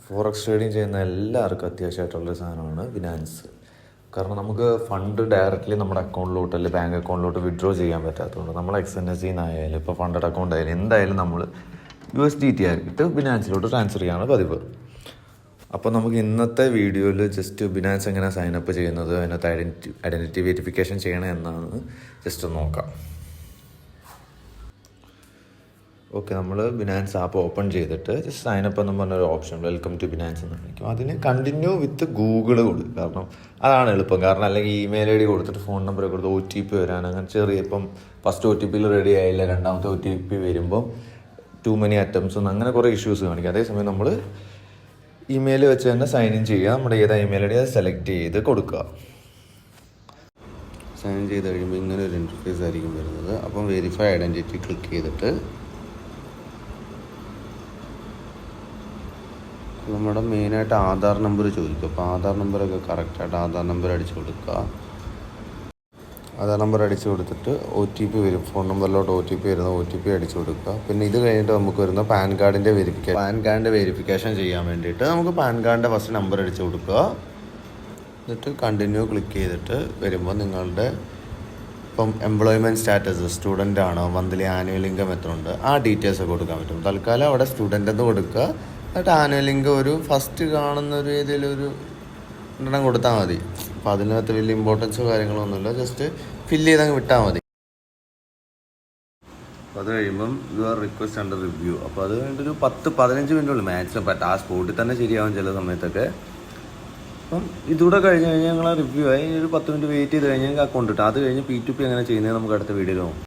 Forex trading ചെയ്യുന്ന എല്ലാവർക്കും അത്യാവശ്യമായിട്ടുള്ളൊരു സാധനമാണ് ബിനാൻസ്. കാരണം നമുക്ക് ഫണ്ട് ഡയറക്റ്റ്ലി നമ്മുടെ അക്കൗണ്ടിലോട്ട് അല്ലെങ്കിൽ ബാങ്ക് അക്കൗണ്ടിലോട്ട് വിഡ്രോ ചെയ്യാൻ പറ്റാത്തതുകൊണ്ട് നമ്മൾ XNSC നിന്നായാലും ഇപ്പോൾ ഫണ്ടഡ് അക്കൗണ്ട് ആയാലും എന്തായാലും നമ്മൾ USDT ആക്കിയിട്ട് ബിനാൻസിലോട്ട് ട്രാൻസ്ഫർ ചെയ്യാണ് പതിവ്. അപ്പോൾ നമുക്ക് ഇന്നത്തെ വീഡിയോയിൽ ജസ്റ്റ് ബിനാൻസ് എങ്ങനെ സൈനപ്പ് ചെയ്യുന്നത്, അതിനകത്ത് ഐഡൻറ്റിറ്റി വെരിഫിക്കേഷൻ ചെയ്യണം എന്നാണ് ജസ്റ്റ് ഒന്ന് നോക്കാം. ഓക്കെ, നമ്മൾ ബിനാൻസ് ആപ്പ് ഓപ്പൺ ചെയ്തിട്ട് ജസ്റ്റ് സൈനപ്പ് എന്ന് പറഞ്ഞൊരു ഓപ്ഷൻ വെൽക്കം ടു ബിനാൻസ് എന്ന് കാണിക്കും. അതിന് കണ്ടിന്യൂ വിത്ത് ഗൂഗിൾ കൊടുക്കും. കാരണം അതാണ് എളുപ്പം. കാരണം അല്ലെങ്കിൽ ഇമെയിൽ ID കൊടുത്തിട്ട് ഫോൺ നമ്പർ കൊടുത്ത് OTP വരാൻ അങ്ങനെ ചെറിയ ഇപ്പം ഫസ്റ്റ് OTP റെഡി ആയില്ല, രണ്ടാമത്തെ OTP വരുമ്പം ടു മെനി അറ്റംപ്സ് അങ്ങനെ കുറേ ഇഷ്യൂസ് കാണിക്കും. അതേസമയം നമ്മൾ ഇമെയിൽ വെച്ച് തന്നെ സൈൻ ഇൻ ചെയ്യുക. നമ്മുടെ ഏതാ ഇമെയിൽ ID അത് സെലക്ട് ചെയ്ത് കൊടുക്കുക. സൈൻ ചെയ്ത് കഴിയുമ്പോൾ ഇങ്ങനെ ഒരു ഇൻ്റർഫേസ് ആയിരിക്കും വരുന്നത്. അപ്പം വെരിഫൈ ഐഡൻറ്റിറ്റി ക്ലിക്ക് ചെയ്തിട്ട് നമ്മുടെ മെയിനായിട്ട് ആധാർ നമ്പർ ചോദിക്കും. അപ്പോൾ ആധാർ നമ്പറൊക്കെ കറക്റ്റായിട്ട് ആധാർ നമ്പർ അടിച്ചു കൊടുക്കുക. ആധാർ നമ്പർ അടിച്ചു കൊടുത്തിട്ട് OTP വരും, ഫോൺ നമ്പറിലോട്ട് OTP വരുന്ന OTP അടിച്ചു കൊടുക്കുക. പിന്നെ ഇത് കഴിഞ്ഞിട്ട് നമുക്ക് വരുന്ന പാൻ കാർഡിൻ്റെ വെരിഫിക്കേഷൻ ചെയ്യാൻ വേണ്ടിയിട്ട് നമുക്ക് പാൻ കാർഡിൻ്റെ ഫസ്റ്റ് നമ്പർ അടിച്ചു കൊടുക്കുക. എന്നിട്ട് കണ്ടിന്യൂ ക്ലിക്ക് ചെയ്തിട്ട് വരുമ്പോൾ നിങ്ങളുടെ ഇപ്പം എംപ്ലോയ്മെൻറ്റ് സ്റ്റാറ്റസ് സ്റ്റുഡൻ്റ് ആണോ, മന്ത്ലി ആനുവൽ ഇൻകം എത്ര ഉണ്ട്, ആ ഡീറ്റെയിൽസ് ഒക്കെ കൊടുക്കാൻ പറ്റും. തൽക്കാലം അവിടെ സ്റ്റുഡൻ്റ് എന്ന് കൊടുക്കുക. എന്നിട്ട് ആനുവൽ ഇൻകം ഒരു ഫസ്റ്റ് കാണുന്ന ഒരു ഏതെങ്കിലും ഒരു എണ്ണം കൊടുത്താൽ മതി. അപ്പോൾ അതിനകത്ത് വലിയ ഇമ്പോർട്ടൻസോ കാര്യങ്ങളോ ഒന്നുമില്ല, ജസ്റ്റ് ഫില്ല് ചെയ്തങ്ങ് വിട്ടാൽ മതി. അപ്പോൾ അത് കഴിയുമ്പം യുവർ റിക്വസ്റ്റ് അണ്ടർ റിവ്യൂ. അപ്പോൾ അത് കഴിഞ്ഞിട്ടൊരു 10-15 മിനിറ്റുള്ളൂ മാക്സിമം. ആ സ്പോട്ടിൽ തന്നെ ശരിയാവും ചില സമയത്തൊക്കെ. അപ്പം ഇതുകൂടെ കഴിഞ്ഞ് കഴിഞ്ഞാൽ ഞങ്ങൾ റിവ്യൂ ആയി ഒരു 10 മിനിറ്റ് വെയിറ്റ് ചെയ്ത് കഴിഞ്ഞാൽ അക്കൗണ്ട് കിട്ടും. അത് കഴിഞ്ഞ് P2P എങ്ങനെ ചെയ്യുന്നത് നമുക്ക് അടുത്ത വീഡിയോയിൽ നോക്കാം.